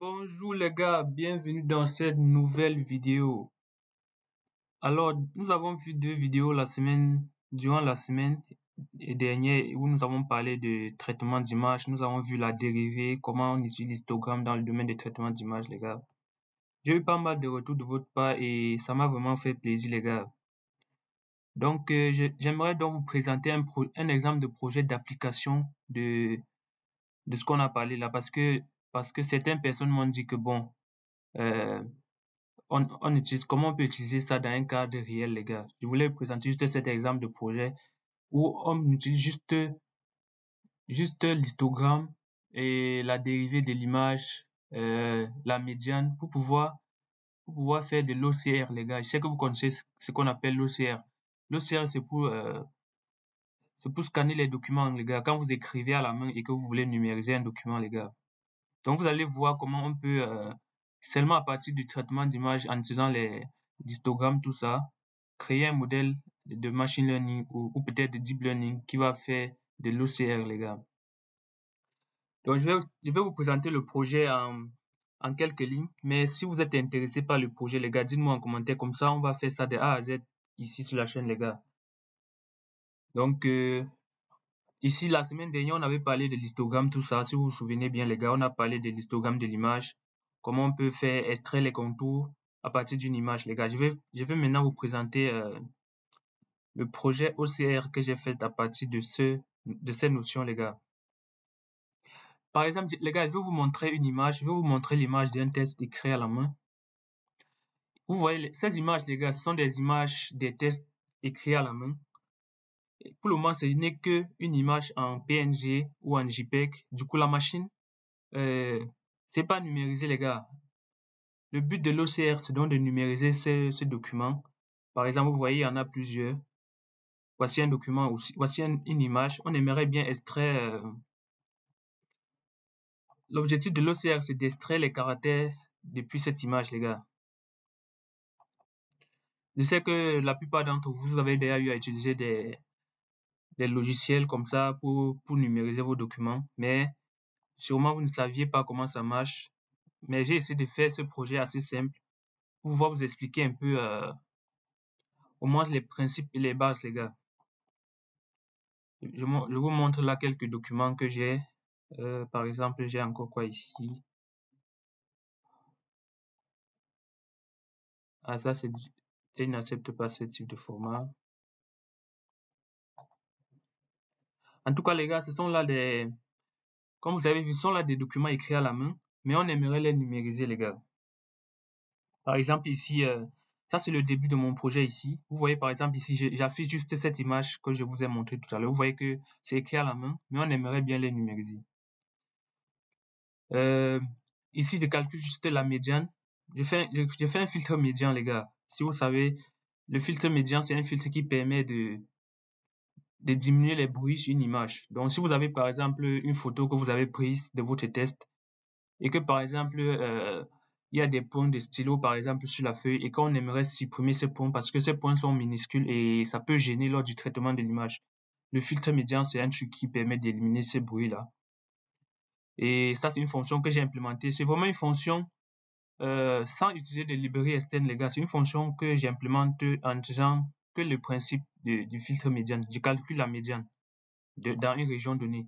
Bonjour les gars, bienvenue dans cette nouvelle vidéo. Alors, nous avons vu deux vidéos durant la semaine dernière où nous avons parlé de traitement d'image. Nous avons vu la dérivée, comment on utilise l'histogramme dans le domaine des traitements d'image, les gars. J'ai eu pas mal de retours de votre part et ça m'a vraiment fait plaisir, les gars. Donc, j'aimerais donc vous présenter un exemple de projet d'application de ce qu'on a parlé là parce que certaines personnes m'ont dit que bon, euh, comment on peut utiliser ça dans un cadre réel, les gars. Je voulais vous présenter juste cet exemple de projet où on utilise juste l'histogramme et la dérivée de l'image, la médiane pour pouvoir faire de l'OCR, les gars. Je sais que vous connaissez ce qu'on appelle l'OCR. L'OCR, c'est pour scanner les documents, les gars. Quand vous écrivez à la main et que vous voulez numériser un document, les gars. Donc, vous allez voir comment on peut, seulement à partir du traitement d'image en utilisant les histogrammes, tout ça, créer un modèle de machine learning ou peut-être de deep learning qui va faire de l'OCR, les gars. Donc, je vais vous présenter le projet en quelques lignes, mais si vous êtes intéressé par le projet, les gars, dites-moi en commentaire, comme ça, on va faire ça de A à Z ici sur la chaîne, les gars. Donc, ici, la semaine dernière, on avait parlé de l'histogramme, tout ça. Si vous vous souvenez bien, les gars, on a parlé de l'histogramme de l'image. Comment on peut faire extraire les contours à partir d'une image, les gars. Je vais maintenant vous présenter le projet OCR que j'ai fait à partir de ces notions, les gars. Par exemple, les gars, je vais vous montrer une image. Je vais vous montrer l'image d'un test écrit à la main. Vous voyez, ces images, les gars, ce sont des images des tests écrits à la main. Et pour le moment, ce n'est qu'une image en PNG ou en JPEG. Du coup, la machine, c'est pas numérisé, les gars. Le but de l'OCR, c'est donc de numériser ces documents. Par exemple, vous voyez, il y en a plusieurs. Voici un document aussi. Voici une image. On aimerait bien extraire. L'objectif de l'OCR, c'est d'extraire les caractères depuis cette image, les gars. Je sais que la plupart d'entre vous, vous avez déjà eu à utiliser des logiciels comme ça pour numériser vos documents, mais sûrement vous ne saviez pas comment ça marche. Mais j'ai essayé de faire ce projet assez simple pour pouvoir vous expliquer un peu au moins les principes et les bases, les gars. Je vous montre là quelques documents que j'ai. Par exemple, j'ai encore quoi ici? Ah, ça, il n'accepte pas ce type de format. En tout cas, les gars, ce sont là comme vous avez vu, ce sont là des documents écrits à la main, mais on aimerait les numériser, les gars. Par exemple, ici, ça, c'est le début de mon projet ici. Vous voyez, par exemple, ici, j'affiche juste cette image que je vous ai montrée tout à l'heure. Vous voyez que c'est écrit à la main, mais on aimerait bien les numériser. Ici, je calcule juste la médiane. Je fais un filtre médian, les gars. Si vous savez, le filtre médian, c'est un filtre qui permet de diminuer les bruits sur une image. Donc, si vous avez, par exemple, une photo que vous avez prise de votre test et que, par exemple, il y a des points de stylo, par exemple, sur la feuille et qu'on aimerait supprimer ces points parce que ces points sont minuscules et ça peut gêner lors du traitement de l'image. Le filtre médian, c'est un truc qui permet d'éliminer ces bruits-là. Et ça, c'est une fonction que j'ai implémentée. C'est vraiment une fonction sans utiliser de librairie externe, les gars. C'est une fonction que j'implémente en disant que le principe du filtre médiane. Je calcule la médiane dans une région donnée.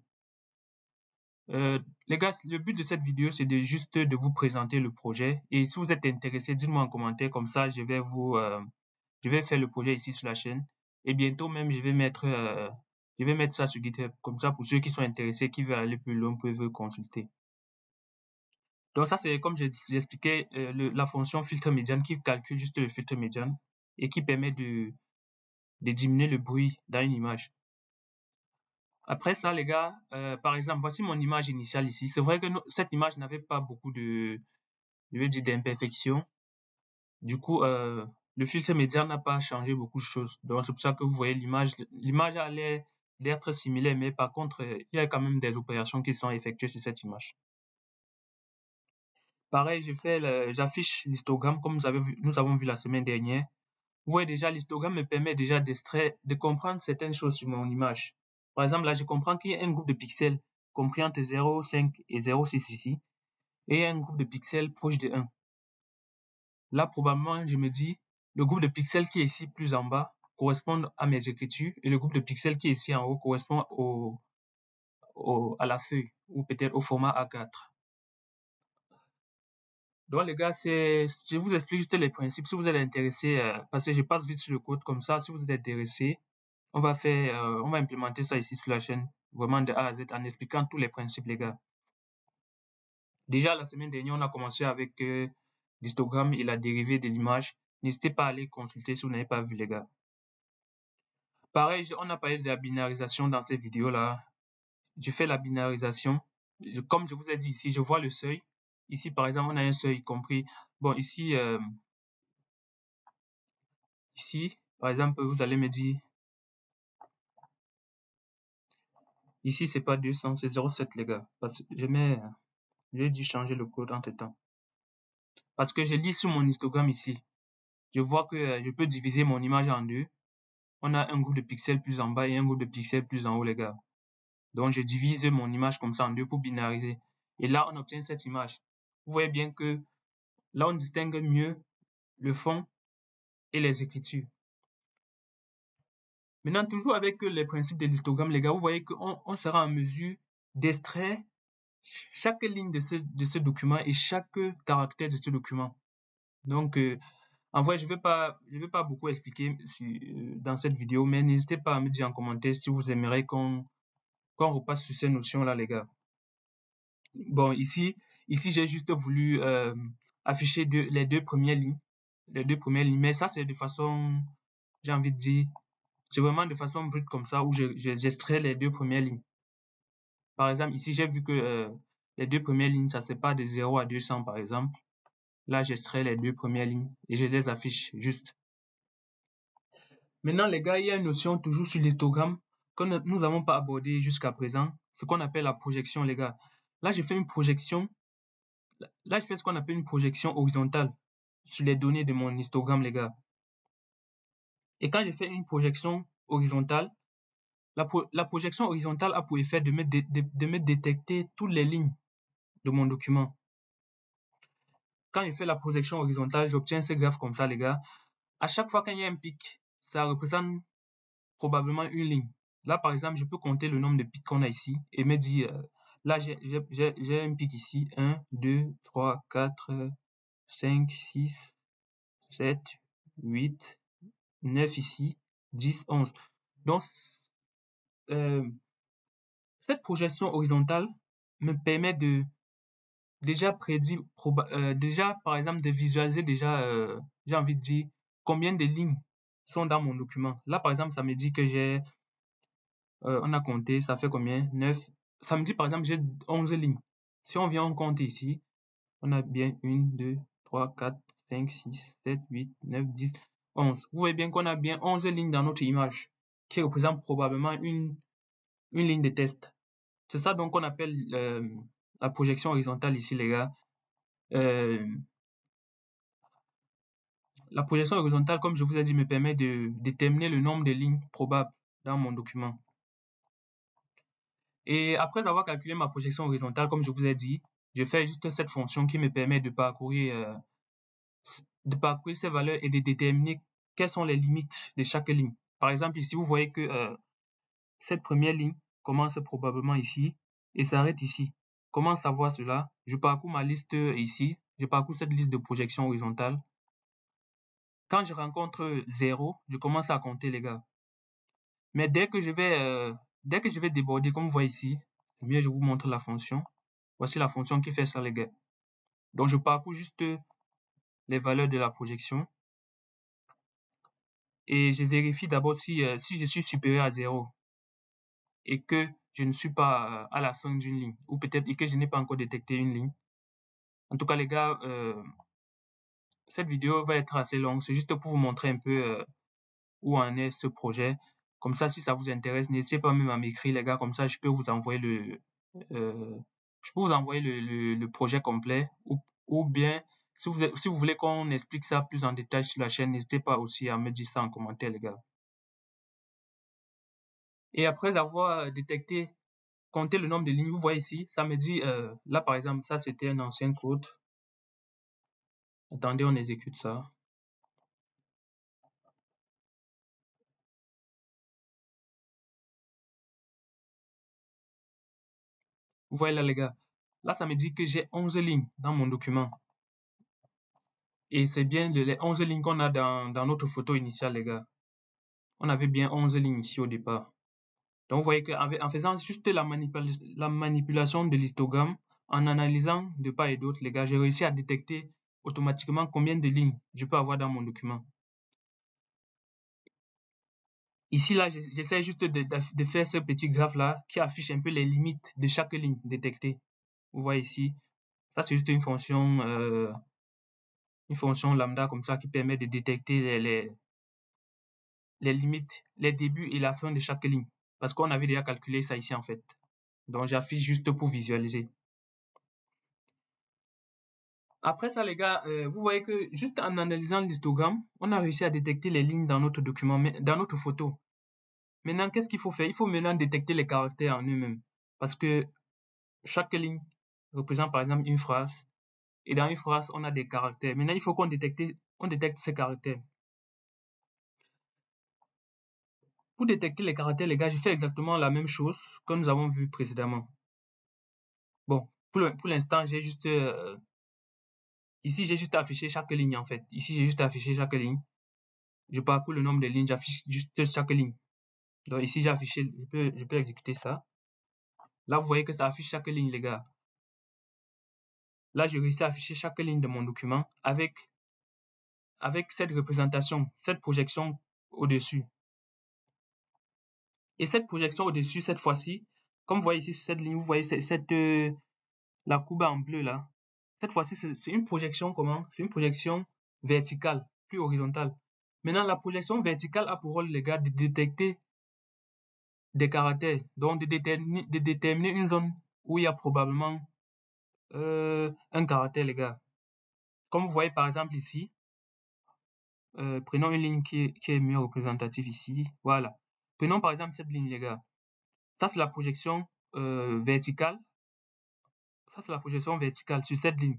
Les gars, le but de cette vidéo, c'est juste de vous présenter le projet. Et si vous êtes intéressé, dites-moi en commentaire. Comme ça, je vais faire le projet ici sur la chaîne. Et bientôt même, je vais mettre ça sur GitHub. Comme ça, pour ceux qui sont intéressés, qui veulent aller plus loin, peuvent consulter. Donc ça, c'est comme j'expliquais, la fonction filtre médiane qui calcule juste le filtre médiane et qui permet de diminuer le bruit dans une image. Après ça, les gars, par exemple, voici mon image initiale ici. C'est vrai que cette image n'avait pas beaucoup d'imperfections. Du coup, le filtre médiane n'a pas changé beaucoup de choses. Donc c'est pour ça que vous voyez l'image a l'air d'être similaire, mais par contre, il y a quand même des opérations qui sont effectuées sur cette image. Pareil, j'affiche l'histogramme comme nous avons vu la semaine dernière. Vous voyez déjà, l'histogramme me permet déjà de comprendre certaines choses sur mon image. Par exemple, là, je comprends qu'il y a un groupe de pixels compris entre 0,5 et 0,6 ici. et il y a un groupe de pixels proche de 1. Là, probablement, je me dis, le groupe de pixels qui est ici plus en bas correspond à mes écritures et le groupe de pixels qui est ici en haut correspond à la feuille ou peut-être au format A4. Donc les gars, je vous explique juste les principes. Si vous êtes intéressé, parce que je passe vite sur le code comme ça, si vous êtes intéressé, on va implémenter ça ici sur la chaîne, vraiment de A à Z, en expliquant tous les principes, les gars. Déjà, la semaine dernière, on a commencé avec l'histogramme et la dérivée de l'image. N'hésitez pas à aller consulter si vous n'avez pas vu, les gars. Pareil, on a parlé de la binarisation dans ces vidéos-là. Je fais la binarisation. Comme je vous ai dit ici, je vois le seuil. Ici, par exemple, on a un seuil compris. Bon, ici, par exemple, vous allez me dire, ici, c'est pas 200, c'est 0,7, les gars. Parce que j'ai dû changer le code entre temps. Parce que je lis sur mon histogramme ici. Je vois que je peux diviser mon image en deux. On a un groupe de pixels plus en bas et un groupe de pixels plus en haut, les gars. Donc, je divise mon image comme ça en deux pour binariser. Et là, on obtient cette image. Vous voyez bien que là, on distingue mieux le fond et les écritures. Maintenant, toujours avec les principes de l'histogramme, les gars, vous voyez qu'on sera en mesure d'extraire chaque ligne de ce document et chaque caractère de ce document. Donc, en vrai, je vais pas beaucoup expliquer dans cette vidéo, mais n'hésitez pas à me dire en commentaire si vous aimeriez qu'on repasse sur ces notions-là, les gars. Bon, ici j'ai juste voulu afficher les deux premières lignes. Mais ça, c'est de façon, j'ai envie de dire, c'est vraiment de façon brute comme ça, où j'extrais les deux premières lignes. Par exemple, ici, j'ai vu que les deux premières lignes, ça c'est pas de 0 à 200, par exemple. Là, j'extrais les deux premières lignes et je les affiche juste. Maintenant, les gars, il y a une notion toujours sur l'histogramme que nous n'avons pas abordé jusqu'à présent, ce qu'on appelle la projection, les gars. Là, j'ai fait une projection. Là, je fais ce qu'on appelle une projection horizontale sur les données de mon histogramme, les gars. Et quand je fais une projection horizontale, la projection horizontale a pour effet de me détecter toutes les lignes de mon document. Quand je fais la projection horizontale, j'obtiens ce graphe comme ça, les gars. À chaque fois qu'il y a un pic, ça représente probablement une ligne. Là, par exemple, je peux compter le nombre de pics qu'on a ici et me dire, là, j'ai un pic ici, 1, 2, 3, 4, 5, 6, 7, 8, 9 ici, 10, 11. Donc, cette projection horizontale me permet de déjà prédire, déjà, par exemple, de visualiser déjà, j'ai envie de dire, combien de lignes sont dans mon document. Là, par exemple, ça me dit que on a compté, ça fait combien? 9. Ça me dit, par exemple, j'ai 11 lignes. Si on vient, on compte ici, on a bien 1, 2, 3, 4, 5, 6, 7, 8, 9, 10, 11. Vous voyez bien qu'on a bien 11 lignes dans notre image, qui représente probablement une ligne de test. C'est ça donc qu'on appelle la projection horizontale ici, les gars. La projection horizontale, comme je vous ai dit, me permet de déterminer le nombre de lignes probables dans mon document. Et après avoir calculé ma projection horizontale, comme je vous ai dit, je fais juste cette fonction qui me permet de parcourir ces valeurs et de déterminer quelles sont les limites de chaque ligne. Par exemple, ici, vous voyez que cette première ligne commence probablement ici et s'arrête ici. Comment savoir cela? Je parcours ma liste ici, je parcours cette liste de projection horizontale. Quand je rencontre 0, je commence à compter, les gars. Mais dès que je vais déborder, comme vous voyez ici, je vous montre la fonction. Voici la fonction qui fait ça, les gars. Donc, je parcours juste les valeurs de la projection. Et je vérifie d'abord si je suis supérieur à 0 et que je ne suis pas à la fin d'une ligne. Ou peut-être que je n'ai pas encore détecté une ligne. En tout cas, les gars, cette vidéo va être assez longue. C'est juste pour vous montrer un peu où en est ce projet. Comme ça, si ça vous intéresse, n'hésitez pas même à m'écrire, les gars. Comme ça, je peux vous envoyer le projet complet. Ou bien, si vous voulez qu'on explique ça plus en détail sur la chaîne, n'hésitez pas aussi à me dire ça en commentaire, les gars. Et après avoir détecté compter le nombre de lignes. Vous voyez ici, ça me dit, là par exemple, ça c'était un ancien code. Attendez, on exécute ça. Vous voyez là les gars, là ça me dit que j'ai 11 lignes dans mon document. Et c'est bien les 11 lignes qu'on a dans notre photo initiale les gars. On avait bien 11 lignes ici au départ. Donc vous voyez qu'en faisant juste la manipulation de l'histogramme, en analysant de part et d'autre les gars, j'ai réussi à détecter automatiquement combien de lignes je peux avoir dans mon document. Ici, là, j'essaie juste de faire ce petit graphe-là qui affiche un peu les limites de chaque ligne détectée. Vous voyez ici, ça c'est juste une fonction lambda comme ça qui permet de détecter les limites, les débuts et la fin de chaque ligne. Parce qu'on avait déjà calculé ça ici en fait. Donc j'affiche juste pour visualiser. Après ça, les gars, vous voyez que juste en analysant l'histogramme, on a réussi à détecter les lignes dans notre document, dans notre photo. Maintenant, qu'est-ce qu'il faut faire? Il faut maintenant détecter les caractères en eux-mêmes. Parce que chaque ligne représente par exemple une phrase. Et dans une phrase, on a des caractères. Maintenant, il faut qu'on détecte ces caractères. Pour détecter les caractères, les gars, j'ai fait exactement la même chose que nous avons vu précédemment. Bon, pour l'instant, ici, j'ai juste affiché chaque ligne en fait. Ici, j'ai juste affiché chaque ligne. Je parcours le nombre de lignes, j'affiche juste chaque ligne. Donc ici, j'ai affiché, je peux exécuter ça. Là, vous voyez que ça affiche chaque ligne, les gars. Là, j'ai réussi à afficher chaque ligne de mon document avec cette représentation, cette projection au-dessus. Et cette projection au-dessus, cette fois-ci, comme vous voyez ici sur cette ligne, vous voyez la courbe en bleu là. Cette fois-ci, c'est une projection comment? C'est une projection verticale, plus horizontale. Maintenant, la projection verticale a pour rôle, les gars, de détecter des caractères, donc de déterminer une zone où il y a probablement un caractère, les gars. Comme vous voyez par exemple ici, prenons une ligne qui est mieux représentative ici. Voilà. Prenons par exemple cette ligne, les gars. Ça, c'est la projection verticale. Ça, c'est la projection verticale sur cette ligne.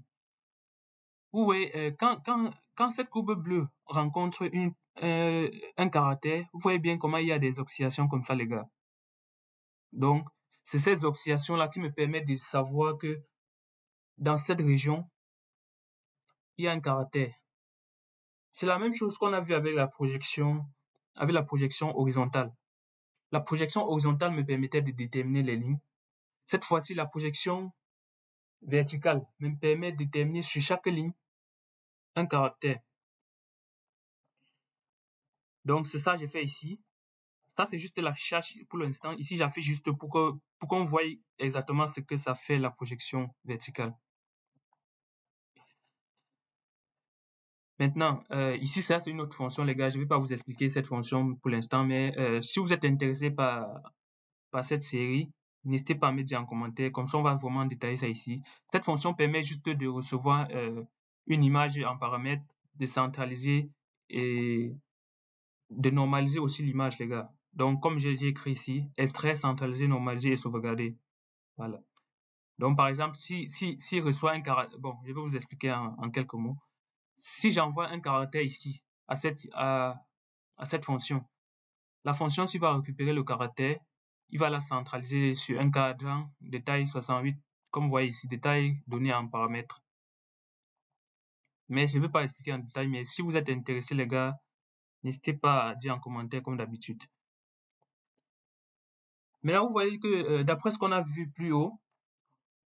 Vous voyez, quand cette courbe bleue rencontre un caractère, vous voyez bien comment il y a des oscillations comme ça, les gars. Donc, c'est ces oscillations-là qui me permettent de savoir que dans cette région, il y a un caractère. C'est la même chose qu'on a vu avec la projection horizontale. La projection horizontale me permettait de déterminer les lignes. Cette fois-ci, la projection verticale me permet de déterminer sur chaque ligne un caractère. Donc, c'est ça que j'ai fait ici. Ça, c'est juste l'affichage pour l'instant. Ici, j'affiche juste pour qu'on voie exactement ce que ça fait la projection verticale. Maintenant, ici, ça, c'est une autre fonction, les gars. Je ne vais pas vous expliquer cette fonction pour l'instant, mais si vous êtes intéressé par cette série, n'hésitez pas à me dire en commentaire. Comme ça, on va vraiment détailler ça ici. Cette fonction permet juste de recevoir une image en paramètres, de centraliser et de normaliser aussi l'image, les gars. Donc, comme j'ai écrit ici, extraire, centraliser, normaliser et sauvegarder. Voilà. Donc, par exemple, si reçoit un caractère, bon, je vais vous expliquer en quelques mots. Si j'envoie un caractère ici à cette fonction, la fonction, s'il va récupérer le caractère, il va la centraliser sur un cadran de taille 68, comme vous voyez ici, de taille donnée en paramètres. Mais je ne vais pas expliquer en détail, mais si vous êtes intéressé, les gars, n'hésitez pas à dire en commentaire comme d'habitude. Maintenant, vous voyez que d'après ce qu'on a vu plus haut,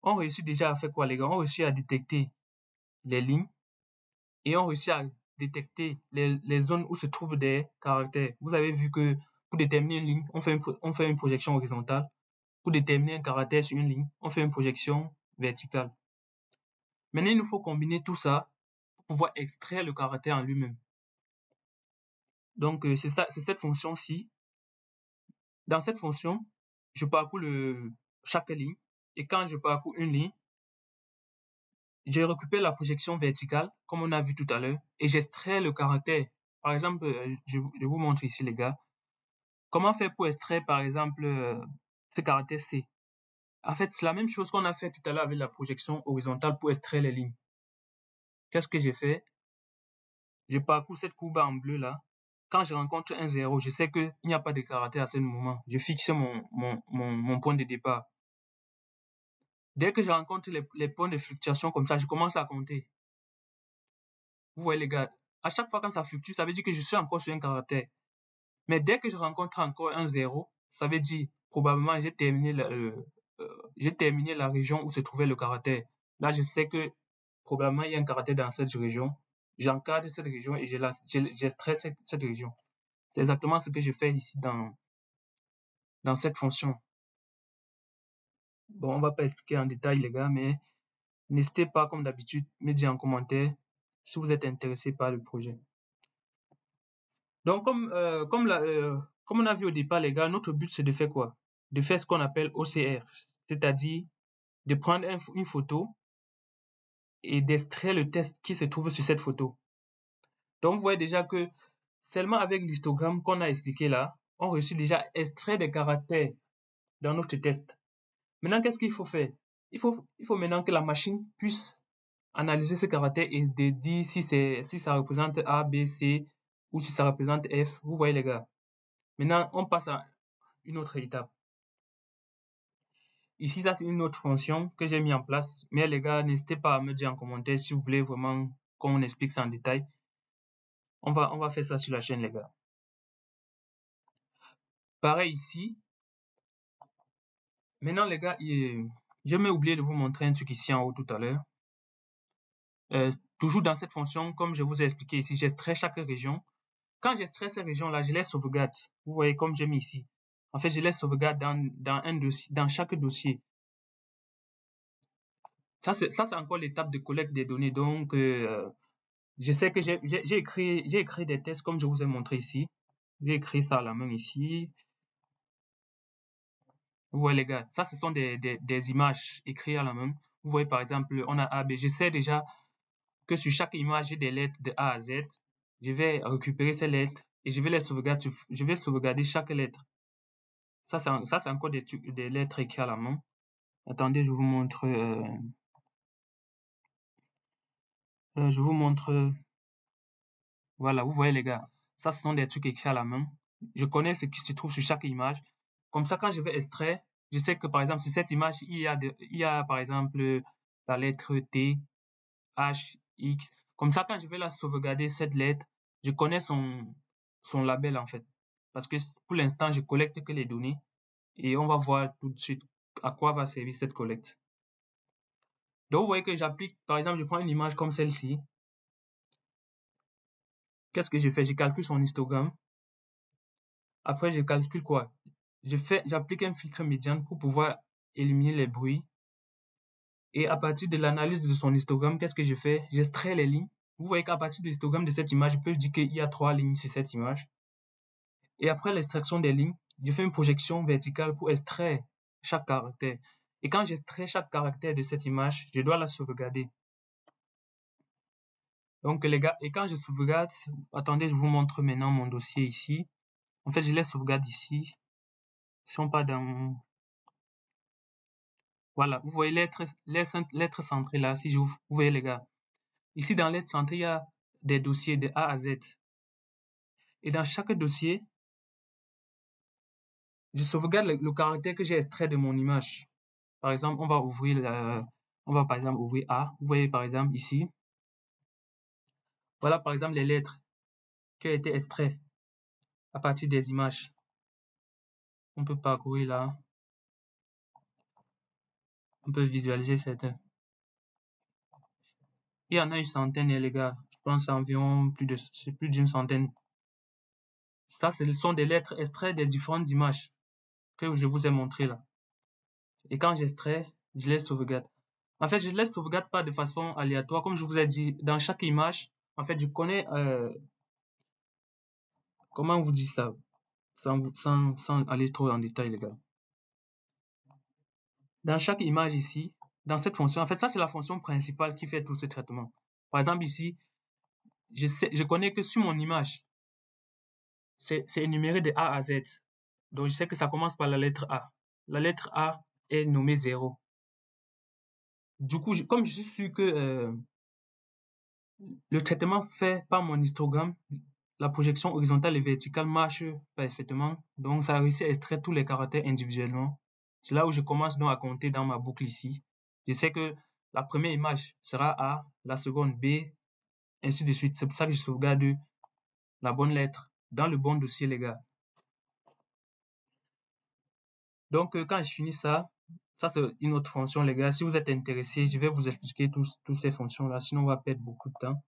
on réussit déjà à faire quoi, les gars? On réussit à détecter les lignes et on réussit à détecter les zones où se trouvent des caractères. Vous avez vu que pour déterminer une ligne, on fait une projection horizontale. Pour déterminer un caractère sur une ligne, on fait une projection verticale. Maintenant, il nous faut combiner tout ça pour pouvoir extraire le caractère en lui-même. Donc, c'est cette fonction-ci. Dans cette fonction, je parcours chaque ligne. Et quand je parcours une ligne, je récupère la projection verticale, comme on a vu tout à l'heure, et j'extrais le caractère. Par exemple, je vous montre ici, les gars. Comment faire pour extraire, par exemple, ce caractère C? En fait, c'est la même chose qu'on a fait tout à l'heure avec la projection horizontale pour extraire les lignes. Qu'est-ce que j'ai fait? Je parcours cette courbe en bleu là. Quand je rencontre un 0, je sais qu'il n'y a pas de caractère à ce moment. Je fixe mon point de départ. Dès que je rencontre les points de fluctuation comme ça, je commence à compter. Vous voyez les gars, à chaque fois quand ça fluctue, ça veut dire que je suis encore sur un caractère. Mais dès que je rencontre encore un 0, ça veut dire probablement j'ai terminé la région où se trouvait le caractère. Là, je sais que probablement il y a un caractère dans cette région. J'encadre cette région et j'extrais cette région. C'est exactement ce que je fais ici dans cette fonction. Bon, on va pas expliquer en détail les gars, mais n'hésitez pas comme d'habitude, me dire en commentaire si vous êtes intéressé par le projet. Donc comme on a vu au départ les gars, notre but c'est de faire quoi? De faire ce qu'on appelle OCR, c'est-à-dire de prendre une photo et d'extraire le texte qui se trouve sur cette photo. Donc vous voyez déjà que seulement avec l'histogramme qu'on a expliqué là, on réussit déjà à extraire des caractères dans notre test. Maintenant, qu'est-ce qu'il faut faire? Il faut maintenant que la machine puisse analyser ces caractères et de dire si ça représente A, B, C ou si ça représente F. Vous voyez les gars. Maintenant, on passe à une autre étape. Ici, ça c'est une autre fonction que j'ai mis en place. Mais les gars, n'hésitez pas à me dire en commentaire si vous voulez vraiment qu'on explique ça en détail. On va faire ça sur la chaîne les gars. Pareil ici. Maintenant les gars, j'ai même oublié de vous montrer un truc ici en haut tout à l'heure. Toujours dans cette fonction, comme je vous ai expliqué ici, j'extrais chaque région. Quand j'extrais ces régions-là, je les sauvegarde. Vous voyez comme j'ai mis ici. En fait, je les sauvegarde dans un dossier, dans chaque dossier. Ça, c'est encore l'étape de collecte des données. Donc, je sais que j'ai écrit des tests comme je vous ai montré ici. J'ai écrit ça à la main ici. Vous voyez les gars, ça ce sont des images écrites à la main. Vous voyez par exemple, on a A, B. Je sais déjà que sur chaque image, j'ai des lettres de A à Z. Je vais récupérer ces lettres et je vais les sauvegarder. Je vais sauvegarder chaque lettre. Ça, c'est encore des lettres écrites à la main. Attendez, je vous montre. Je vous montre. Voilà, vous voyez les gars. Ça, ce sont des trucs écrits à la main. Je connais ce qui se trouve sur chaque image. Comme ça, quand je vais extraire, je sais que par exemple, sur cette image, il y a par exemple la lettre T, H, X. Comme ça, quand je vais la sauvegarder, cette lettre, je connais son label en fait. Parce que pour l'instant, je collecte que les données et on va voir tout de suite à quoi va servir cette collecte. Donc, vous voyez que j'applique, par exemple, je prends une image comme celle-ci. Qu'est-ce que je fais? Je calcule son histogramme. Après, je calcule quoi? J'applique un filtre médiane pour pouvoir éliminer les bruits. Et à partir de l'analyse de son histogramme, qu'est-ce que je fais? J'extrais les lignes. Vous voyez qu'à partir de l'histogramme de cette image, je peux dire qu'il y a 3 lignes sur cette image. Et après l'extraction des lignes, je fais une projection verticale pour extraire chaque caractère. Et quand j'extrais chaque caractère de cette image, je dois la sauvegarder. Donc les gars, et quand je sauvegarde, attendez, je vous montre maintenant mon dossier ici. En fait, je les sauvegarde ici. Si on part dans... Voilà, vous voyez lettres centrées là, si j'ouvre, vous voyez les gars. Ici dans lettres centrées, il y a des dossiers de A à Z. Et dans chaque dossier, je sauvegarde le caractère que j'ai extrait de mon image. Par exemple, on va par exemple ouvrir A. Vous voyez par exemple ici. Voilà par exemple les lettres qui ont été extraites à partir des images. On peut parcourir là. On peut visualiser certains. Il y en a une centaine, les gars. Je pense environ plus d'une centaine. Ça, ce sont des lettres extraites des différentes images que je vous ai montrées là. Et quand j'extrais, je les sauvegarde. En fait, je ne les sauvegarde pas de façon aléatoire. Comme je vous ai dit, dans chaque image, en fait, je connais, comment on vous dit ça, sans aller trop en détail, les gars. Dans chaque image ici, dans cette fonction, en fait, ça, c'est la fonction principale qui fait tout ce traitement. Par exemple, ici, je connais que sur mon image, c'est énuméré de A à Z. Donc, je sais que ça commence par la lettre A. La lettre A, est nommé 0. Du coup, comme je suis sûr que le traitement fait par mon histogramme, la projection horizontale et verticale marche parfaitement. Donc, ça a réussi à extraire tous les caractères individuellement. C'est là où je commence donc à compter dans ma boucle ici. Je sais que la première image sera A, la seconde B, ainsi de suite. C'est pour ça que je sauvegarde la bonne lettre dans le bon dossier, les gars. Donc, quand je finis ça, ça c'est une autre fonction, les gars. Si vous êtes intéressés, je vais vous expliquer toutes ces fonctions-là. Sinon, on va perdre beaucoup de temps.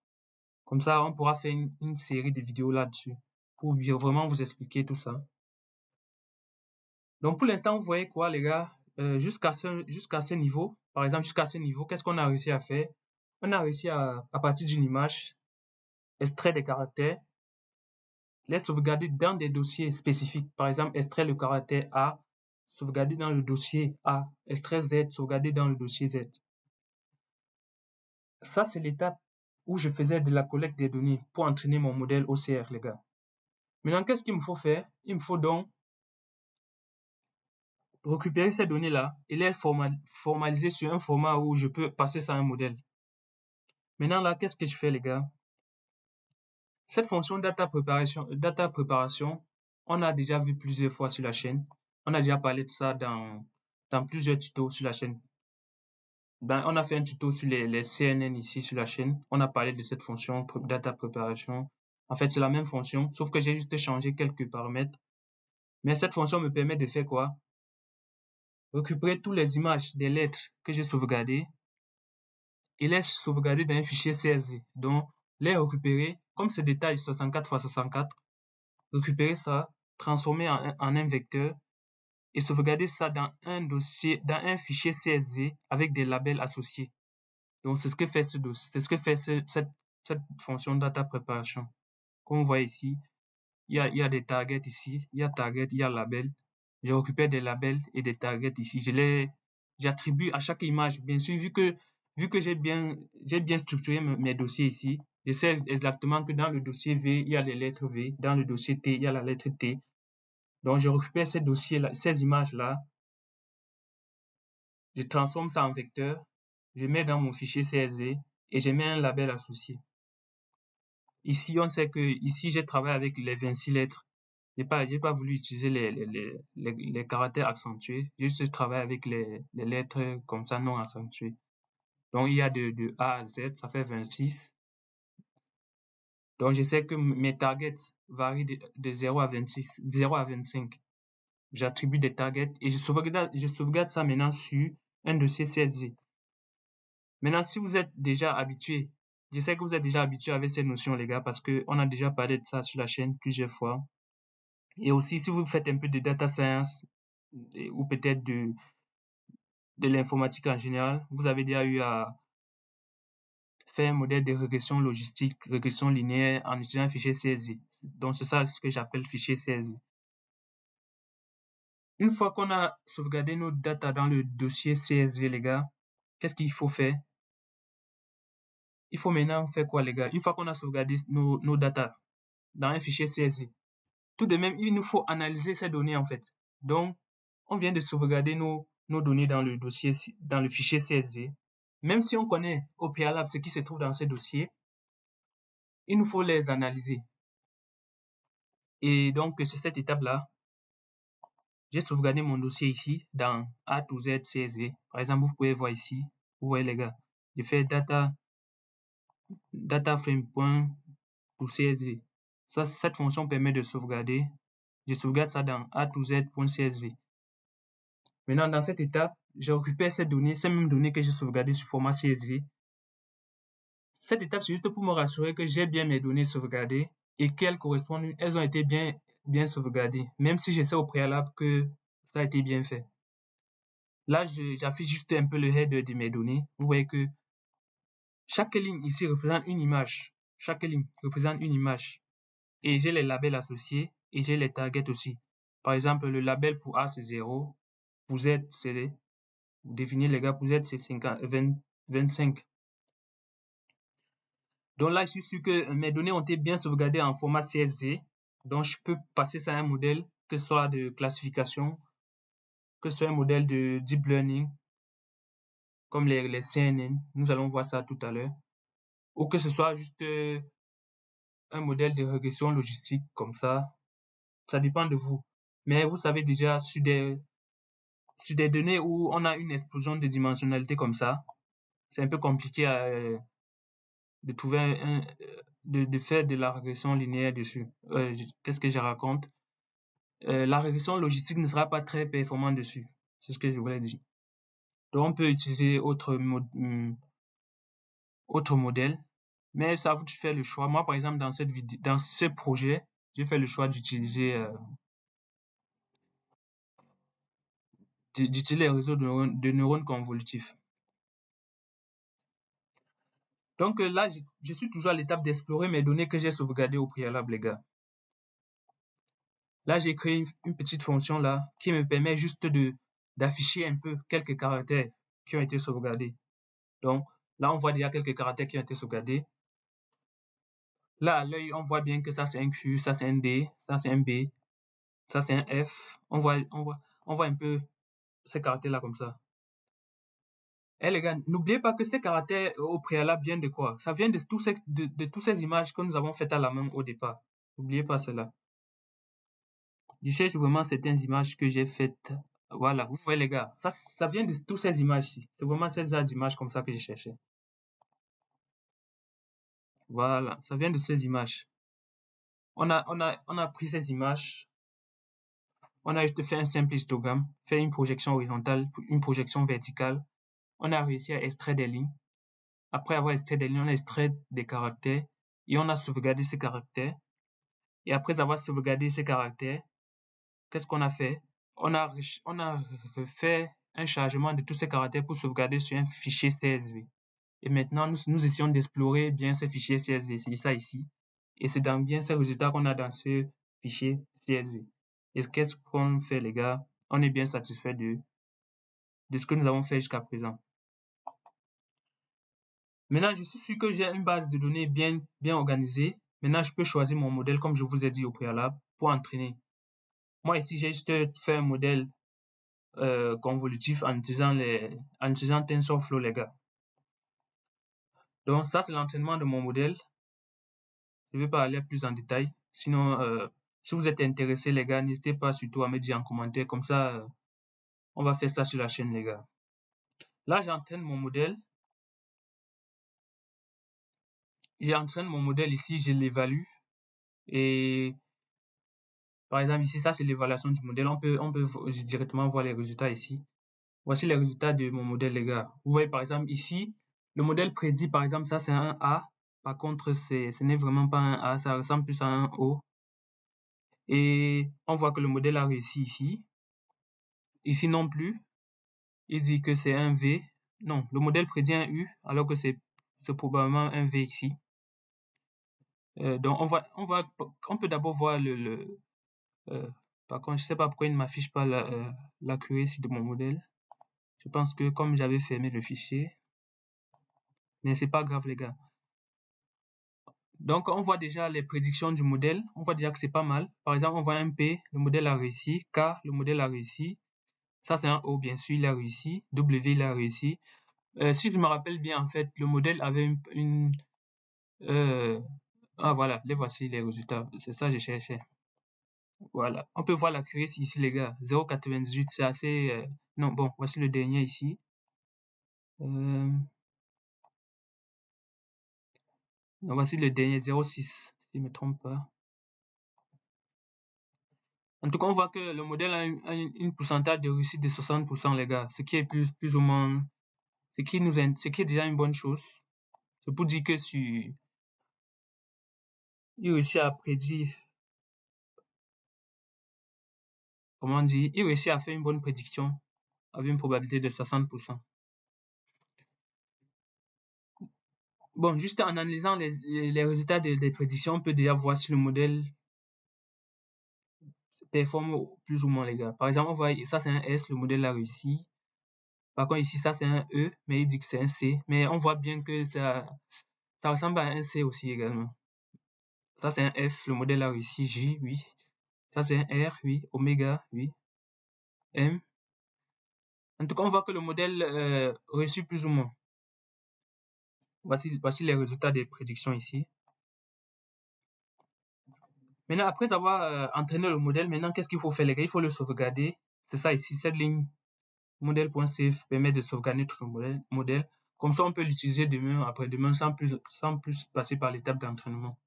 Comme ça, on pourra faire une série de vidéos là-dessus pour vraiment vous expliquer tout ça. Donc, pour l'instant, vous voyez quoi, les gars? Jusqu'à ce niveau, par exemple, jusqu'à ce niveau, qu'est-ce qu'on a réussi à faire? On a réussi à partir d'une image, extraire des caractères, les sauvegarder dans des dossiers spécifiques. Par exemple, extraire le caractère A, sauvegarder dans le dossier A, extraire Z, sauvegarder dans le dossier Z. Ça, c'est l'étape où je faisais de la collecte des données pour entraîner mon modèle OCR, les gars. Maintenant, qu'est-ce qu'il me faut faire? Il me faut donc récupérer ces données-là et les formaliser sur un format où je peux passer ça à un modèle. Maintenant, là, qu'est-ce que je fais, les gars? Cette fonction data préparation, on a déjà vu plusieurs fois sur la chaîne. On a déjà parlé de ça dans plusieurs tutos sur la chaîne. On a fait un tuto sur les CNN ici sur la chaîne. On a parlé de cette fonction data préparation. En fait, c'est la même fonction, sauf que j'ai juste changé quelques paramètres. Mais cette fonction me permet de faire quoi? Récupérer toutes les images des lettres que j'ai sauvegardées et les sauvegarder dans un fichier CSV. Donc, les récupérer, comme ce détail 64 x 64, récupérer ça, transformer en un vecteur et sauvegarder ça dans un dossier, dans un fichier CSV avec des labels associés. Donc, c'est ce que fait c'est ce que fait cette fonction data préparation. Comme vous voyez ici, il y a des targets ici, il y a target, il y a label. Je récupère des labels et des targets ici. J'attribue à chaque image. Bien sûr, vu que j'ai bien structuré mes dossiers ici, je sais exactement que dans le dossier V, il y a les lettres V. Dans le dossier T, il y a la lettre T. Donc, je récupère ces dossiers-là, ces images-là. Je transforme ça en vecteur. Je mets dans mon fichier CSV et je mets un label associé. Ici, on sait que ici, j'ai travaillé avec les 26 lettres. J'ai pas voulu utiliser les caractères accentués. J'ai juste travaillé avec les lettres comme ça non accentuées. Donc, il y a de A à Z, ça fait 26. Donc, je sais que mes targets varient de 0 à 26, 0 à 25. J'attribue des targets et je sauvegarde ça maintenant sur un dossier CSV. Maintenant, si vous êtes déjà habitué, je sais que vous êtes déjà habitué avec cette notion, les gars, parce qu'on a déjà parlé de ça sur la chaîne plusieurs fois. Et aussi, si vous faites un peu de data science ou peut-être de l'informatique en général, vous avez déjà eu à faire un modèle de régression logistique, régression linéaire en utilisant un fichier CSV. Donc, c'est ça ce que j'appelle fichier CSV. Une fois qu'on a sauvegardé nos data dans le dossier CSV, les gars, qu'est-ce qu'il faut faire? Il faut maintenant faire quoi, les gars? Une fois qu'on a sauvegardé nos data dans un fichier CSV, tout de même, il nous faut analyser ces données, en fait. Donc, on vient de sauvegarder nos données dans le dossier, dans le fichier CSV. Même si on connaît au préalable ce qui se trouve dans ces dossiers, il nous faut les analyser. Et donc, c'est cette étape-là. J'ai sauvegardé mon dossier ici dans A to Z CSV. Par exemple, vous pouvez voir ici. Vous voyez, les gars. Je fais data frame.toCSV. Cette fonction permet de sauvegarder. Je sauvegarde ça dans A to Z.csv. Maintenant, dans cette étape, je récupère ces mêmes données que j'ai sauvegardées sur format CSV. Cette étape, c'est juste pour me rassurer que j'ai bien mes données sauvegardées et qu'elles correspondent, elles ont été bien sauvegardées, même si je sais au préalable que ça a été bien fait. Là, j'affiche juste un peu le head de mes données. Vous voyez que chaque ligne ici représente une image. Chaque ligne représente une image. Et j'ai les labels associés et j'ai les targets aussi. Par exemple, le label pour A, c'est 0. Pour Z, c'est, vous définissez les gars, pour Z, c'est 25. Donc là, je suis sûr que mes données ont été bien sauvegardées en format CSV. Donc, je peux passer ça à un modèle, que ce soit de classification que ce soit un modèle de deep learning, comme les CNN, nous allons voir ça tout à l'heure, ou que ce soit juste un modèle de régression logistique comme ça dépend de vous. Mais vous savez déjà, sur des données où on a une explosion de dimensionnalité comme ça, c'est un peu compliqué de trouver de faire de la régression linéaire dessus. Qu'est-ce que je raconte? La régression logistique ne sera pas très performante dessus. C'est ce que je voulais dire. Donc, on peut utiliser autre modèle, mais ça vous de faire le choix. Moi, par exemple, dans ce projet, j'ai fait le choix d'utiliser les réseaux de neurones convolutifs. Donc là, je suis toujours à l'étape d'explorer mes données que j'ai sauvegardées au préalable, les gars. Là, j'ai créé une petite fonction là qui me permet juste d'afficher un peu quelques caractères qui ont été sauvegardés. Donc là, on voit déjà quelques caractères qui ont été sauvegardés. Là, à l'œil, on voit bien que ça c'est un Q, ça c'est un D, ça c'est un B, ça c'est un F. On voit un peu ces caractères-là comme ça. Eh les gars, n'oubliez pas que ces caractères au préalable viennent de quoi? Ça vient de toutes ces images que nous avons faites à la main au départ. N'oubliez pas cela. Je cherche vraiment certaines images que j'ai faites. Voilà, vous voyez les gars, ça vient de toutes ces images-ci. C'est vraiment ces images comme ça que je cherchais. Voilà, ça vient de ces images. On a pris ces images, on a juste fait un simple histogramme, fait une projection horizontale, une projection verticale. On a réussi à extraire des lignes. Après avoir extrait des lignes, on a extrait des caractères et on a sauvegardé ces caractères. Et après avoir sauvegardé ces caractères, qu'est-ce qu'on a fait? On a refait un chargement de tous ces caractères pour sauvegarder sur un fichier CSV. Et maintenant, nous essayons d'explorer bien ce fichier CSV. C'est ça ici. Et c'est dans bien ces résultats qu'on a dans ce fichier CSV. Et qu'est-ce qu'on fait, les gars? On est bien satisfait de ce que nous avons fait jusqu'à présent. Maintenant, je suis sûr que j'ai une base de données bien organisée. Maintenant, je peux choisir mon modèle, comme je vous ai dit au préalable, pour entraîner. Moi, ici, j'ai juste fait un modèle convolutif en utilisant TensorFlow, les gars. Donc, ça, c'est l'entraînement de mon modèle. Je ne vais pas aller plus en détail. Sinon, si vous êtes intéressés, les gars, n'hésitez pas surtout à me dire en commentaire. Comme ça, on va faire ça sur la chaîne, les gars. Là, j'entraîne mon modèle. J'entraîne mon modèle ici, je l'évalue. Et par exemple, ici, ça, c'est l'évaluation du modèle. On peut directement voir les résultats ici. Voici les résultats de mon modèle, les gars. Vous voyez, par exemple, ici, le modèle prédit, par exemple, ça, c'est un A. Par contre, ce n'est vraiment pas un A, ça ressemble plus à un O. Et on voit que le modèle a réussi ici. Ici non plus. Il dit que c'est un V. Non, le modèle prédit un U, alors que c'est probablement un V ici. Donc, on peut d'abord voir par contre, je ne sais pas pourquoi il ne m'affiche pas l'accuracy de mon modèle. Je pense que comme j'avais fermé le fichier, mais c'est pas grave, les gars. Donc, on voit déjà les prédictions du modèle. On voit déjà que c'est pas mal. Par exemple, on voit un P, le modèle a réussi. K, le modèle a réussi. Ça, c'est un O, bien sûr, il a réussi. W, il a réussi. Si je me rappelle bien, en fait, le modèle avait ah, voilà, les voici les résultats. C'est ça que je cherchais. Voilà. On peut voir l'accuracy ici, les gars. 0,98, c'est assez... Non, bon, voici le dernier ici. Non, voici le dernier, 0,6, si je ne me trompe pas. En tout cas, on voit que le modèle a une pourcentage de réussite de 60%, les gars. Ce qui est plus ou moins... Ce qui est déjà une bonne chose. C'est pour dire que il réussit à prédire... Comment dire? Il réussit à faire une bonne prédiction avec une probabilité de 60%. Bon, juste en analysant les résultats des prédictions, on peut déjà voir si le modèle performe plus ou moins, les gars. Par exemple, on voit ça c'est un S, le modèle a réussi. Par contre, ici, ça c'est un E, mais il dit que c'est un C. Mais on voit bien que ça ressemble à un C aussi également. Ça c'est un F, le modèle a réussi. J, oui. Ça c'est un R, oui. Oméga, oui. M. En tout cas, on voit que le modèle réussit plus ou moins. Voici les résultats des prédictions ici. Maintenant, après avoir entraîné le modèle, maintenant, qu'est-ce qu'il faut faire, les gars? Il faut le sauvegarder. C'est ça ici, cette ligne modèle.save permet de sauvegarder notre modèle. Comme ça, on peut l'utiliser demain, après-demain, sans plus passer par l'étape d'entraînement.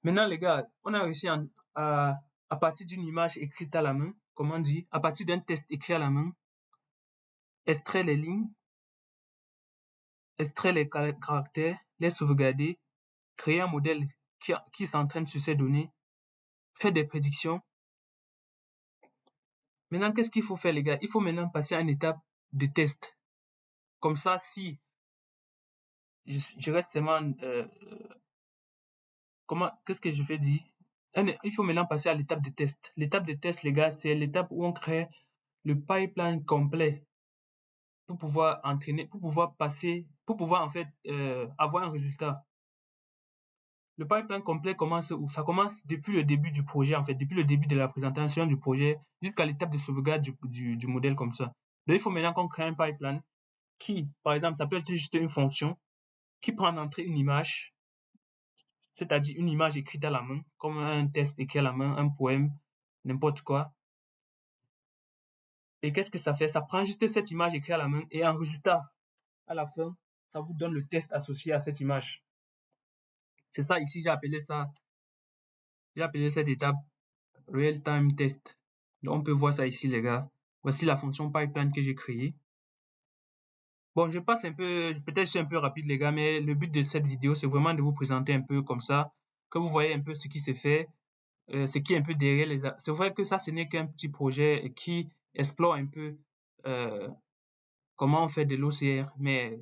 Maintenant, les gars, on a réussi à partir d'une image écrite à la main, comme on dit, à partir d'un test écrit à la main, extraire les lignes, extraire les caractères, les sauvegarder, créer un modèle qui s'entraîne sur ces données, faire des prédictions. Maintenant, qu'est-ce qu'il faut faire, les gars? Il faut maintenant passer à une étape de test. Comme ça, si je reste seulement... qu'est-ce que je fais dire? Il faut maintenant passer à l'étape de test. L'étape de test, les gars, c'est l'étape où on crée le pipeline complet pour pouvoir entraîner, pour pouvoir en fait avoir un résultat. Le pipeline complet commence où? Ça commence depuis le début du projet, en fait, depuis le début de la présentation du projet jusqu'à l'étape de sauvegarde du modèle comme ça. Donc, il faut maintenant qu'on crée un pipeline qui, par exemple, ça peut être juste une fonction qui prend en entrée une image, c'est-à-dire une image écrite à la main, comme un texte écrit à la main, un poème, n'importe quoi. Et qu'est-ce que ça fait? Ça prend juste cette image écrite à la main et en résultat, à la fin, ça vous donne le test associé à cette image. C'est ça ici, j'ai appelé cette étape real-time test. Donc, on peut voir ça ici, les gars. Voici la fonction pipeline que j'ai créée. Bon, je passe un peu, peut-être je suis un peu rapide, les gars, mais le but de cette vidéo, c'est vraiment de vous présenter un peu comme ça, que vous voyez un peu ce qui s'est fait, ce qui est un peu derrière les... C'est vrai que ça, ce n'est qu'un petit projet qui explore un peu euh, comment on fait de l'OCR, mais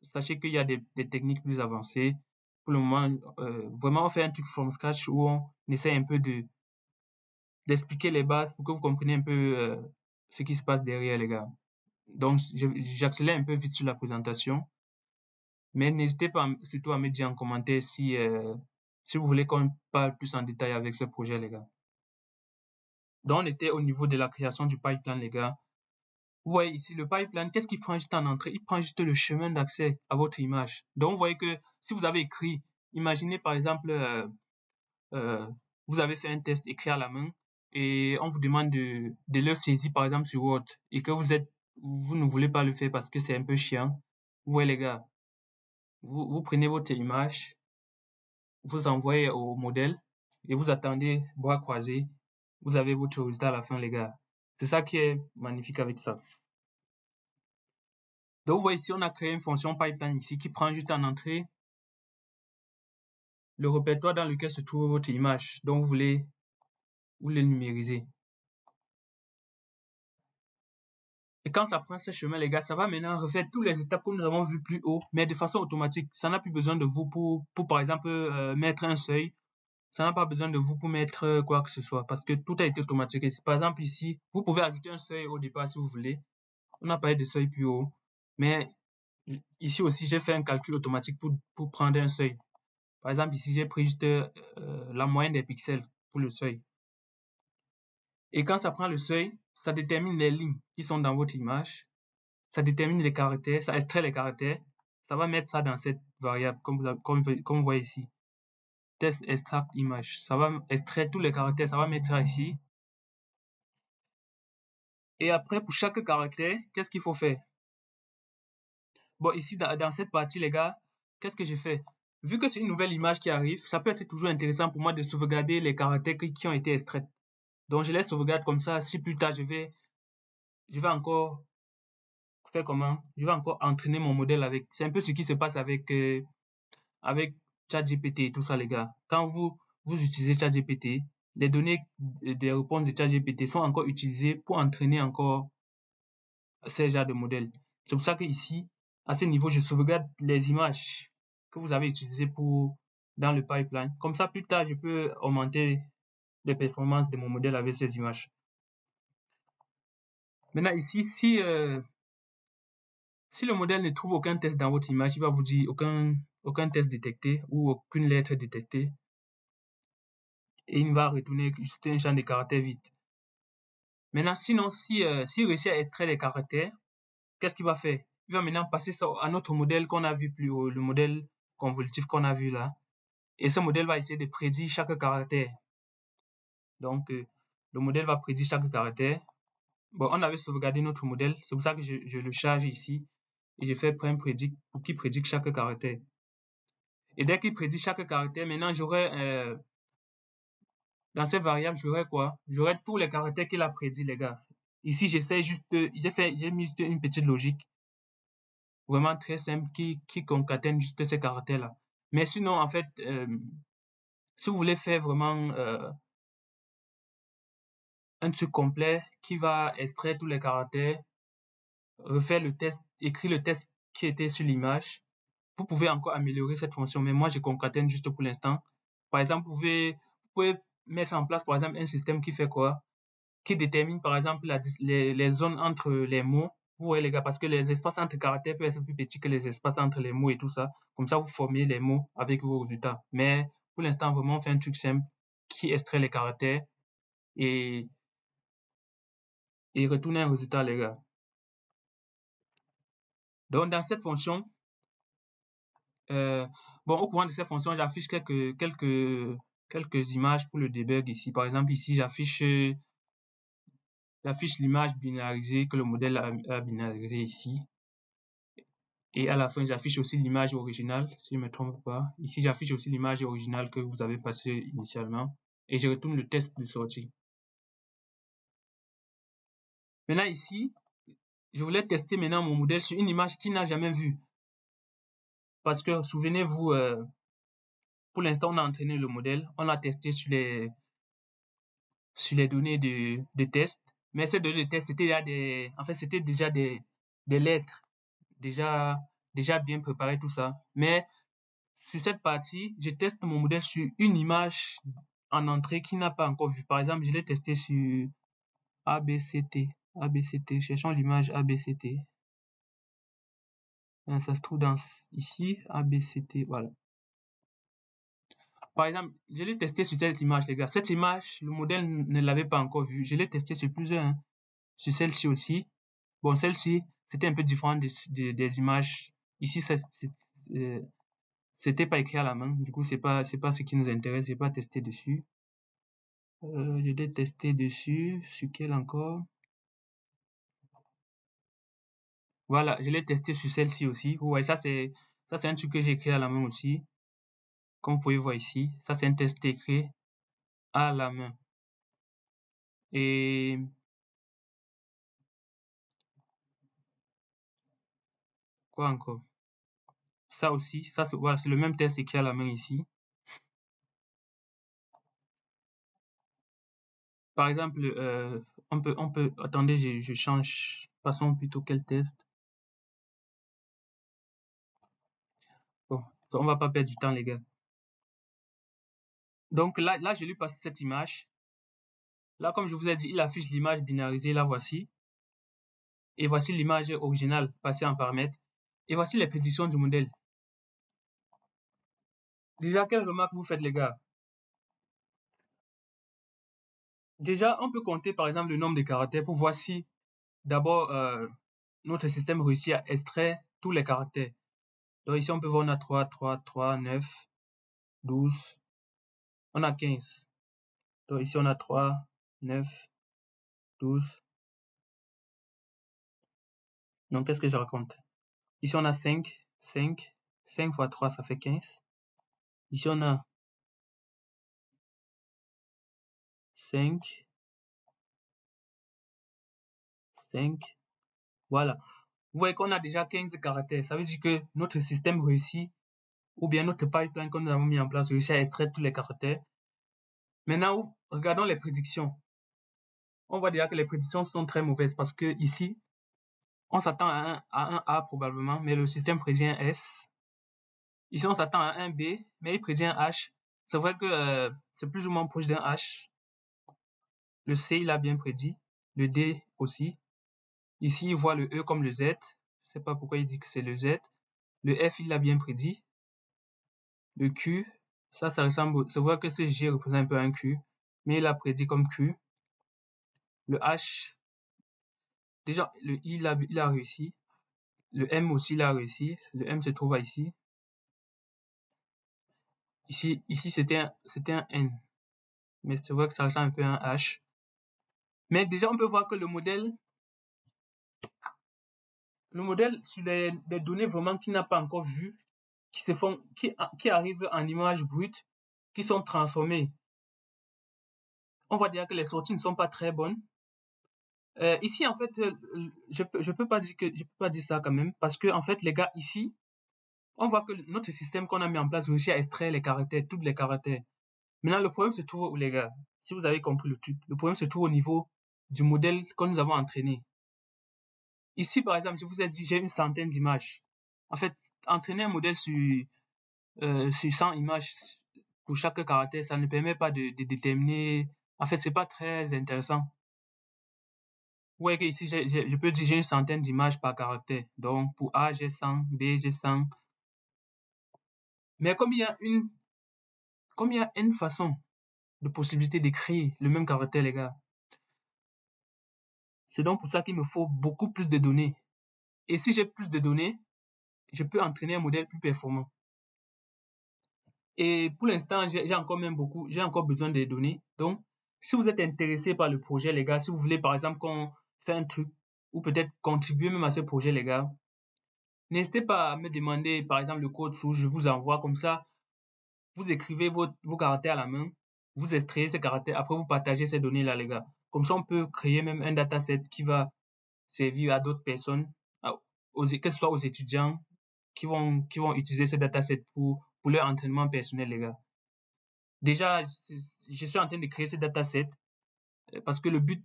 sachez qu'il y a des techniques plus avancées. Pour le moment, vraiment, on fait un truc from scratch où on essaie un peu d'expliquer les bases pour que vous compreniez un peu ce qui se passe derrière, les gars. Donc, j'accélère un peu vite sur la présentation, mais n'hésitez pas surtout à me dire en commentaire si vous voulez qu'on parle plus en détail avec ce projet, les gars. Donc, on était au niveau de la création du pipeline, les gars. Vous voyez ici le pipeline, qu'est-ce qu'il prend juste en entrée? Il prend juste le chemin d'accès à votre image. Donc, vous voyez que si vous avez écrit, imaginez par exemple, euh, vous avez fait un test écrit à la main et on vous demande de le saisir par exemple sur Word et que vous ne voulez pas le faire parce que c'est un peu chiant. Vous voyez les gars, vous prenez votre image, vous envoyez au modèle et vous attendez bras croisés. Vous avez votre résultat à la fin, les gars. C'est ça qui est magnifique avec ça. Donc, vous voyez ici, on a créé une fonction pipeline ici qui prend juste en entrée le répertoire dans lequel se trouve votre image dont vous voulez numériser. Et quand ça prend ce chemin, les gars, ça va maintenant refaire toutes les étapes que nous avons vues plus haut, mais de façon automatique. Ça n'a plus besoin de vous pour par exemple, mettre un seuil. Ça n'a pas besoin de vous pour mettre quoi que ce soit, parce que tout a été automatisé. Par exemple, ici, vous pouvez ajouter un seuil au départ si vous voulez. On n'a pas eu de seuil plus haut. Mais ici aussi, j'ai fait un calcul automatique pour prendre un seuil. Par exemple, ici, j'ai pris juste la moyenne des pixels pour le seuil. Et quand ça prend le seuil, ça détermine les lignes qui sont dans votre image. Ça détermine les caractères, ça extrait les caractères. Ça va mettre ça dans cette variable, comme vous voyez ici. Test extract image. Ça va extraire tous les caractères, ça va mettre ça ici. Et après, pour chaque caractère, qu'est-ce qu'il faut faire? Bon, ici, dans cette partie, les gars, qu'est-ce que j'ai fait? Vu que c'est une nouvelle image qui arrive, ça peut être toujours intéressant pour moi de sauvegarder les caractères qui ont été extraits. Donc, je les sauvegarde comme ça. Si plus tard, je vais encore faire comment? Je vais encore entraîner mon modèle avec. C'est un peu ce qui se passe avec ChatGPT et tout ça, les gars. Quand vous utilisez ChatGPT, les données des réponses de ChatGPT sont encore utilisées pour entraîner encore ces genres de modèles. C'est pour ça que ici, à ce niveau, je sauvegarde les images que vous avez utilisées dans le pipeline. Comme ça, plus tard, je peux augmenter les performances de mon modèle avec ces images. Maintenant, ici, si le modèle ne trouve aucun test dans votre image, il va vous dire aucun test détecté ou aucune lettre détectée. Et il va retourner juste un champ de caractères vide. Maintenant, sinon, s'il réussit à extraire les caractères, qu'est-ce qu'il va faire? Il va maintenant passer ça à notre modèle qu'on a vu plus haut, le modèle convolutif qu'on a vu là. Et ce modèle va essayer de prédire chaque caractère. Donc, le modèle va prédire chaque caractère. Bon, on avait sauvegardé notre modèle, c'est pour ça que je le charge ici. Et je fais prime predict pour qu'il prédise chaque caractère. Et dès qu'il prédit chaque caractère, maintenant j'aurai dans cette variable, j'aurai quoi? J'aurai tous les caractères qu'il a prédit, les gars. Ici, j'ai mis juste une petite logique vraiment très simple qui concatène juste ces caractères-là. Mais sinon, en fait, si vous voulez faire vraiment un truc complet qui va extraire tous les caractères, refaire le test, écrire le test qui était sur l'image, vous pouvez encore améliorer cette fonction, mais moi, je concatène juste pour l'instant. Par exemple, vous pouvez mettre en place, par exemple, un système qui fait quoi? Qui détermine, par exemple, les zones entre les mots. Vous voyez, les gars, parce que les espaces entre caractères peuvent être plus petits que les espaces entre les mots et tout ça. Comme ça, vous formez les mots avec vos résultats. Mais pour l'instant, vraiment, on fait un truc simple qui extrait les caractères et, et retourne un résultat, les gars. Donc, dans cette fonction, bon, au courant de cette fonction, j'affiche quelques images pour le debug ici. Par exemple, ici, j'affiche l'image binarisée que le modèle a binarisée ici. Et à la fin, j'affiche aussi l'image originale, si je ne me trompe pas. Ici, j'affiche aussi l'image originale que vous avez passée initialement. Et je retourne le test de sortie. Maintenant, ici, je voulais tester maintenant mon modèle sur une image qu'il n'a jamais vue. Parce que, souvenez-vous, pour l'instant, on a entraîné le modèle. On l'a testé sur les données de test. Mais ces données de test, c'était déjà des lettres, déjà bien préparées, tout ça. Mais sur cette partie, je teste mon modèle sur une image en entrée qu'il n'a pas encore vue. Par exemple, je l'ai testé sur ABCT. ABCT, cherchons l'image ABCT. Ça se trouve ici, ABCT, voilà. Par exemple, je l'ai testé sur cette image, les gars. Cette image, le modèle ne l'avait pas encore vue. Je l'ai testé sur plusieurs, hein. Sur celle-ci aussi. Bon, celle-ci, c'était un peu différent des images. Ici, c'était pas écrit à la main. Du coup, c'est pas ce qui nous intéresse. J'ai pas testé dessus. Je l'ai testé dessus. Sur quelle encore? Voilà, je l'ai testé sur celle-ci aussi. Vous voyez, ça c'est un truc que j'ai écrit à la main aussi. Comme vous pouvez voir ici, ça c'est un test écrit à la main. Et quoi encore? Ça aussi, voilà, c'est le même test écrit à la main ici. Par exemple, attendez, je change. Passons plutôt quel test? Bon, on va pas perdre du temps, les gars. Donc là, je lui passe cette image. Là, comme je vous ai dit, il affiche l'image binarisée, la voici. Et voici l'image originale passée en paramètres. Et voici les prédictions du modèle. Déjà, quelle remarque vous faites, les gars? Déjà, on peut compter par exemple le nombre de caractères pour voir si d'abord notre système réussit à extraire tous les caractères. Donc ici, on peut voir on a 3, 3, 3, 9, 12, on a 15. Donc ici, on a 3, 9, 12. Donc qu'est-ce que je raconte? Ici, on a 5, 5. 5 fois 3, ça fait 15. Ici, on a 5, 5. Voilà. Vous voyez qu'on a déjà 15 caractères. Ça veut dire que notre système réussit, ou bien notre pipeline que nous avons mis en place réussit à extraire tous les caractères. Maintenant, regardons les prédictions. On voit déjà que les prédictions sont très mauvaises parce que ici, on s'attend à un A probablement, mais le système prédit un S. Ici, on s'attend à un B, mais il prédit un H. C'est vrai que c'est plus ou moins proche d'un H. Le C, il a bien prédit. Le D aussi. Ici, il voit le E comme le Z. Je ne sais pas pourquoi il dit que c'est le Z. Le F, il l'a bien prédit. Le Q, ça ressemble. C'est vrai que ce G représente un peu un Q, mais il a prédit comme Q. Le H, déjà, le I, il a réussi. Le M aussi, il a réussi. Le M se trouve ici. Ici c'était un N. Mais c'est vrai que ça ressemble un peu à un H. Mais déjà, on peut voir que le modèle sur des données vraiment qu'il n'a pas encore vues, qui arrivent en images brutes, qui sont transformées. On voit déjà que les sorties ne sont pas très bonnes. Ici, en fait, je peux pas dire ça quand même, parce que en fait, les gars, ici, on voit que notre système qu'on a mis en place réussit à extraire les caractères, tous les caractères. Maintenant, le problème se trouve où, les gars? Si vous avez compris le truc, le problème se trouve au niveau du modèle que nous avons entraîné. Ici, par exemple, je vous ai dit, j'ai une centaine d'images. En fait, entraîner un modèle sur 100 images pour chaque caractère, ça ne permet pas de déterminer. En fait, c'est pas très intéressant. Vous voyez que ici, je peux dire j'ai une centaine d'images par caractère. Donc, pour A, j'ai 100, B, j'ai 100. Mais comme il y a une façon de possibilité de créer le même caractère, les gars, c'est donc pour ça qu'il me faut beaucoup plus de données. Et si j'ai plus de données, je peux entraîner un modèle plus performant. Et pour l'instant, j'ai encore besoin de données. Donc, si vous êtes intéressé par le projet, les gars, si vous voulez par exemple qu'on fait un truc, ou peut-être contribuer même à ce projet, les gars, n'hésitez pas à me demander par exemple le code source, je vous envoie comme ça, vous écrivez vos caractères à la main, vous extrayez ces caractères, après vous partagez ces données-là, les gars. Comme ça, on peut créer même un dataset qui va servir à d'autres personnes, que ce soit aux étudiants qui vont utiliser ces datasets pour leur entraînement personnel, les gars. Déjà, je suis en train de créer ce dataset parce que le but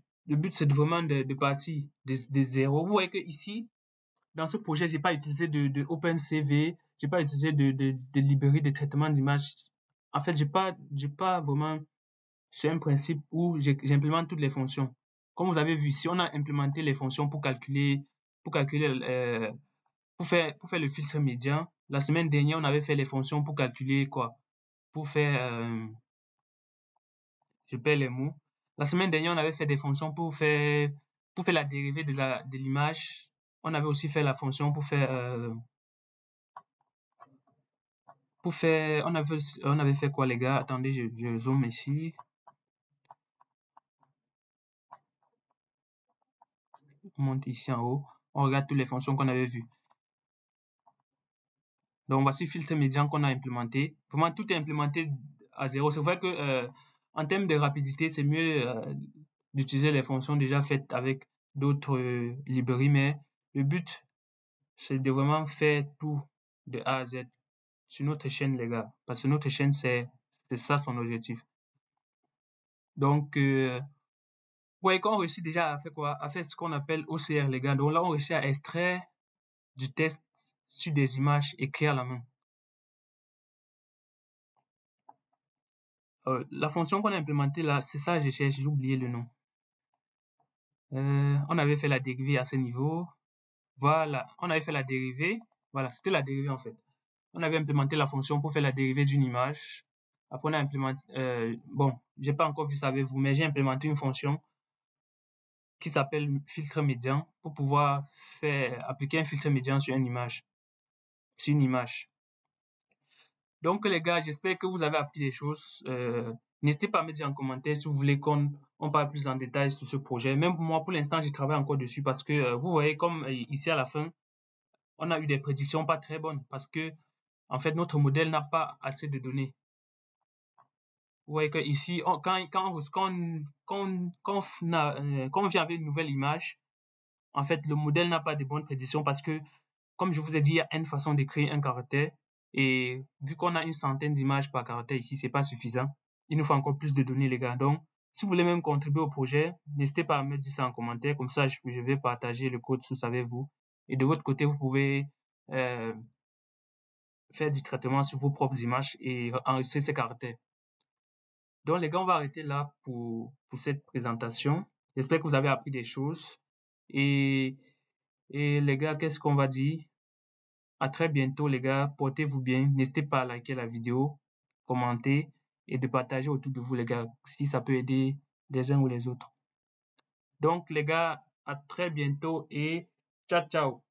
c'est vraiment de partir de zéro. Vous voyez que ici, dans ce projet, j'ai pas utilisé de OpenCV, j'ai pas utilisé de librairie de traitement d'image. En fait, j'ai pas vraiment, c'est un principe où j'implémente toutes les fonctions. Comme vous avez vu ici, on a implémenté les fonctions pour calculer, pour faire le filtre médian. La semaine dernière, on avait fait les fonctions pour calculer quoi? Pour faire, je perds les mots. La semaine dernière, on avait fait des fonctions pour faire la dérivée de l'image. On avait aussi fait la fonction on avait fait quoi, les gars? Attendez, je zoome ici. On monte ici en haut. On regarde toutes les fonctions qu'on avait vues. Donc, voici le filtre médian qu'on a implémenté. Vraiment, tout est implémenté à zéro. C'est vrai que, en termes de rapidité, c'est mieux d'utiliser les fonctions déjà faites avec d'autres librairies, mais le but, c'est de vraiment faire tout de A à Z sur notre chaîne, les gars. Parce que notre chaîne, c'est ça son objectif. Donc, ouais, quand on réussit déjà à faire quoi? À faire ce qu'on appelle OCR, les gars. Donc là, on réussit à extraire du texte sur des images écrites à la main. La fonction qu'on a implémentée là, c'est ça, je cherche, j'ai oublié le nom. On avait fait la dérivée à ce niveau. Voilà, on avait fait la dérivée. Voilà, c'était la dérivée en fait. On avait implémenté la fonction pour faire la dérivée d'une image. Après, on a implémenté, bon, j'ai pas encore vu ça avec vous, mais j'ai implémenté une fonction qui s'appelle filtre médian pour pouvoir appliquer un filtre médian sur une image. Donc, les gars, j'espère que vous avez appris des choses. N'hésitez pas à me dire en commentaire si vous voulez qu'on parle plus en détail sur ce projet. Même moi, pour l'instant, je travaille encore dessus parce que vous voyez, comme ici à la fin, on a eu des prédictions pas très bonnes parce que, en fait, notre modèle n'a pas assez de données. Vous voyez que ici, quand on vient avec une nouvelle image, en fait, le modèle n'a pas de bonnes prédictions parce que, comme je vous ai dit, il y a une façon de créer un caractère. Et vu qu'on a une centaine d'images par caractère ici, c'est pas suffisant. Il nous faut encore plus de données, les gars. Donc, si vous voulez même contribuer au projet, n'hésitez pas à me dire ça en commentaire. Comme ça, je vais partager le code source avec vous. Et de votre côté, vous pouvez euh, faire du traitement sur vos propres images et enregistrer ces caractères. Donc, les gars, on va arrêter là pour cette présentation. J'espère que vous avez appris des choses. Et, et les gars, qu'est-ce qu'on va dire? À très bientôt, les gars. Portez-vous bien. N'hésitez pas à liker la vidéo, commenter et de partager autour de vous, les gars, si ça peut aider les uns ou les autres. Donc, les gars, à très bientôt et ciao, ciao.